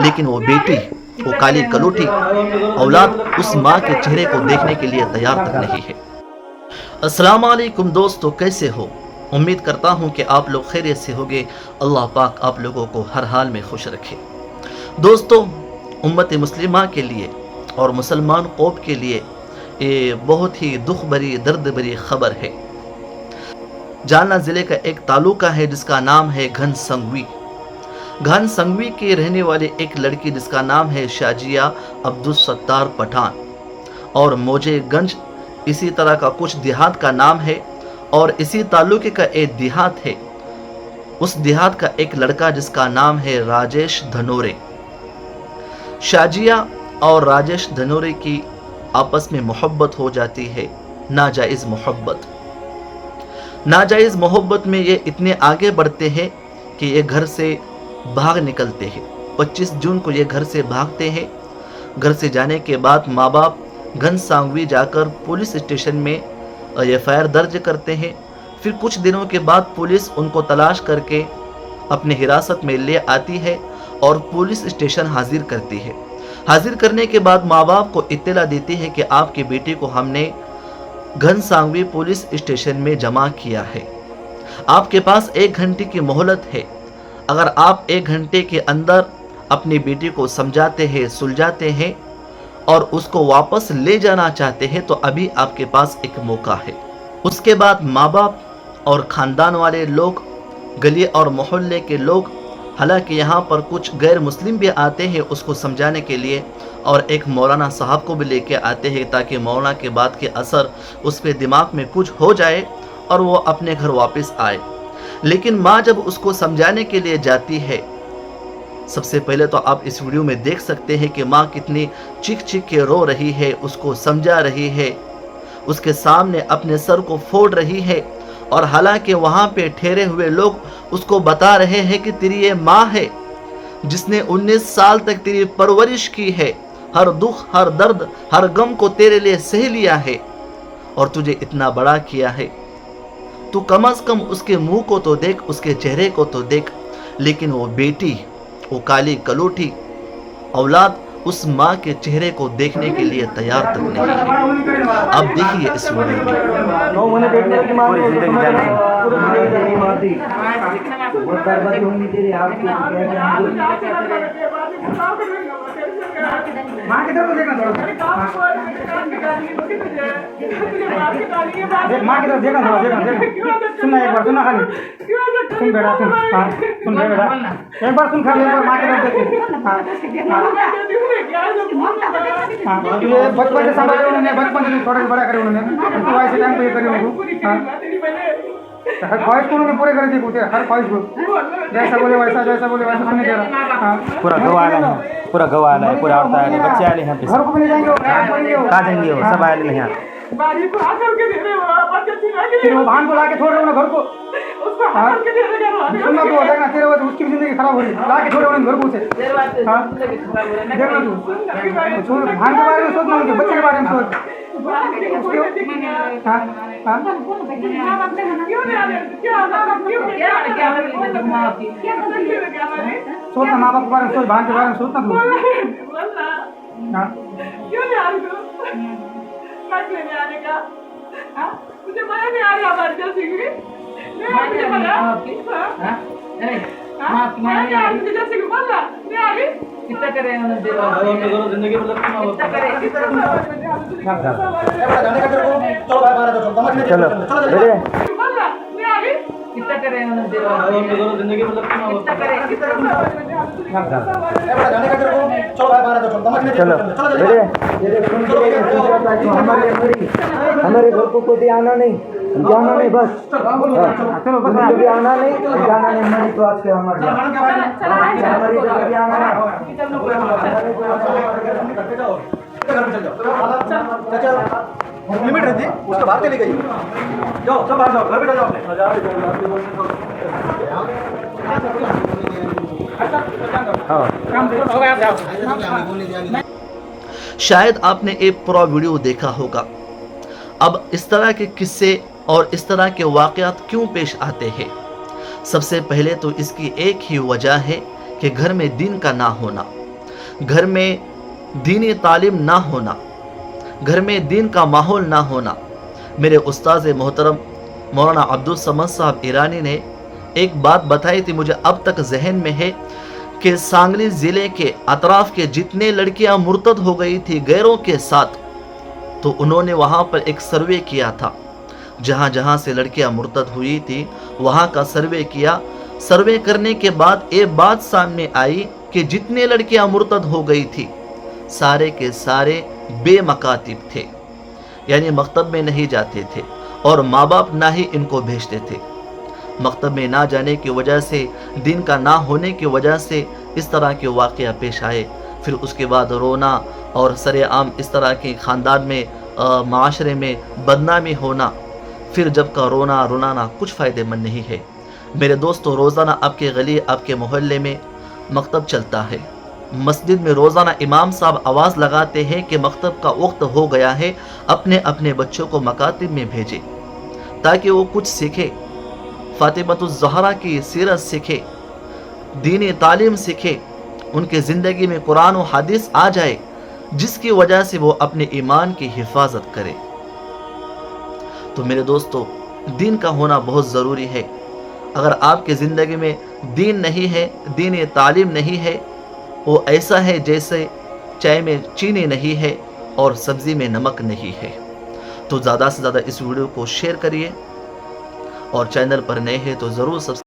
लेकिन वो बेटी, वो काली कलूटी औलाद उस माँ के चेहरे को देखने के लिए तैयार तक नहीं है। अस्सलाम वालेकुम दोस्तों, कैसे हो? उम्मीद करता हूँ कि आप लोग खैरियत से होंगे। अल्लाह पाक आप लोगों को हर हाल में खुश रखे। दोस्तों, उम्मत मुस्लिमा के लिए और मुसलमान कौम के लिए ये बहुत ही दुख भरी, दर्द भरी खबर है। जालना ज़िले का एक तालुका है जिसका नाम है घनसंगवी। घनसंगवी के रहने वाले एक लड़की जिसका नाम है शाजिया अब्दुल सत्तार पठान, और मोजेगंज इसी तरह का कुछ देहात का नाम है, और इसी तालुके का एक देहात है, उस देहात का एक लड़का जिसका नाम है राजेश धनोरे। शाजिया और राजेश धनोरे की आपस में मोहब्बत हो जाती है, नाजायज़ मोहब्बत। नाजायज़ मोहब्बत में ये इतने आगे बढ़ते हैं कि ये घर से भाग निकलते हैं। 25 जून को ये घर से भागते हैं। घर से जाने के बाद माँ बाप घनसांगवी जाकर पुलिस स्टेशन में एफआईआर दर्ज करते हैं। फिर कुछ दिनों के बाद पुलिस उनको तलाश करके अपने हिरासत में ले आती है और पुलिस स्टेशन हाजिर करती है। हाजिर करने के बाद माँ बाप को इत्तला देती है कि आपकी बेटी को हमने घनसांगवी पुलिस स्टेशन में जमा किया है। आपके पास 1 घंटे की मोहलत है। अगर आप 1 घंटे के अंदर अपनी बेटी को समझाते हैं, सुलझाते हैं और उसको वापस ले जाना चाहते हैं तो अभी आपके पास एक मौका है। उसके बाद माँ बाप और ख़ानदान वाले लोग, गली और मोहल्ले के लोग, हालांकि यहाँ पर कुछ गैर मुस्लिम भी आते हैं उसको समझाने के लिए, और एक मौलाना साहब को भी लेके आते हैं ताकि मौलाना के बाद के असर उस पे दिमाग में कुछ हो जाए और वो अपने घर वापस आए। लेकिन माँ जब उसको समझाने के लिए जाती है, सबसे पहले तो आप इस वीडियो में देख सकते हैं कि माँ कितनी चीख चीख के रो रही है, उसको समझा रही है, उसके सामने अपने सर को फोड़ रही है। और हालांकि वहाँ पे ठहरे हुए लोग उसको बता रहे हैं कि तेरी ये माँ है जिसने 19 साल तक तेरी परवरिश की है, हर दुख, हर दर्द, हर गम को तेरे लिए सह लिया है और तुझे इतना बड़ा किया है। तू कम से कम उसके मुंह को तो देख, उसके चेहरे को तो देख। लेकिन वो बेटी, वो काली कलूटी औलाद उस माँ के चेहरे को देखने के लिए तैयार तक नहीं है। अब देखिए इस वीडियो माँ की तरफ देखना थोड़ा, माँ की तरफ देखना थोड़ा, देखना सुनना, एक बार सुनना खाली, सुन बेटा, सुन, हाँ सुन बेटा, एक बार सुन खाली, एक बार माँ की तरफ देख। हाँ ये बचपन से संभाले उन्होंने, बचपन से छोटे से बड़ा करे उन्होंने, तो वैसे टाइम पे ये करे उनको। हर ख्वाहिश को उन्होंने पूरे कर दी, पूरे हर ख्वाहिश को, जैसा बोले वैसा सुनने दे रहा। पूरा गवाला है, पूरा गवाला है, पूरा औरत आए, बच्चे आए यहाँ पे, घर को भी ले जाएंगे, कहाँ जाएंगे वो, सब आए यहाँ। फिर वो भान को लाके छोड़ रहे घर को, सुनना तो हो जाएगा तेरे वजह उसकी भी जिंदगी खराब हो रही, लाके छोड़े उन्हें घर को से। देखना तू भान के बारे में सोचना, उनके बच्चे के बारे में सोच। सोचना माँ बाप के बारे में सोच, भान के बारे में सोचना तू। क्यों नहीं आ रही तू? मत लेने आने का? मुझे मजा नहीं आ रहा हमारी जैसी की। नहीं आ मुझे मजा? नहीं आ मुझे जैसे की बोल रहा, नहीं आ रही? कितना करे उन्होंने देवा? जिंदगी मतलब कितना करे? चलो बोल रहा, नहीं आ रही? कितना करे उन्होंने देवा? जिंदगी मतलब कितना करे? हमारे घर को कोई आना नहीं, जाना नहीं, बस चलो बस कभी आना नहीं, जाना नहीं, मरी तो आज के हमारे कभी आना लिमिट रहती है, उसके बाहर चली गई। जाओ सब बाहर जाओ, घर पे जाओ शायद आपने एक पूरा वीडियो देखा होगा। अब इस तरह के किस्से और इस तरह के वाक़यात क्यों पेश आते हैं? सबसे पहले तो इसकी एक ही वजह है कि घर में दीन का ना होना। घर में दीनी तालीम ना होना, घर में दीन का माहौल ना होना। मेरे उस्ताद मोहतरम मौलाना अब्दुल समद साहब ईरानी ने एक बात बताई थी, मुझे अब तक जहन में है कि सांगली ज़िले के अतराफ के जितने लड़कियां मुर्तद हो गई थी गैरों के साथ, तो उन्होंने वहाँ पर एक सर्वे किया था। जहाँ जहाँ से लड़कियां मुर्तद हुई थी वहाँ का सर्वे किया। सर्वे करने के बाद एक बात सामने आई कि जितने लड़कियां मुर्तद हो गई थी सारे के सारे बेमकातिब थे, यानी मकतब में नहीं जाते थे और माँ बाप ना ही इनको भेजते थे। मकतब में ना जाने की वजह से, दिन का ना होने की वजह से इस तरह के वाक़या पेश आए। फिर उसके बाद रोना और सरेआम इस तरह के ख़ानदान में माशरे में बदनामी होना। फिर जब का रोना रुलाना कुछ फ़ायदेमंद नहीं है। मेरे दोस्तों, रोज़ाना आपके गली आपके मोहल्ले में मकतब चलता है। मस्जिद में रोज़ाना इमाम साहब आवाज़ लगाते हैं कि मकतब का वक्त हो गया है, अपने अपने बच्चों को मकातिब में भेजें ताकि वो कुछ सीखे, फातिमतुज़ ज़हरा की सीरत सीखे, दीनी तालीम सीखे, उनके ज़िंदगी में कुरान और हदीस आ जाए जिसकी वजह से वो अपने ईमान की हिफाजत करे। तो मेरे दोस्तों, दीन का होना बहुत ज़रूरी है। अगर आपकी ज़िंदगी में दीन नहीं है, दीनी तालीम नहीं है, वो ऐसा है जैसे चाय में चीनी नहीं है और सब्ज़ी में नमक नहीं है। तो ज़्यादा से ज़्यादा इस वीडियो को शेयर करिए और चैनल पर नए हैं तो ज़रूर सब्सक्राइब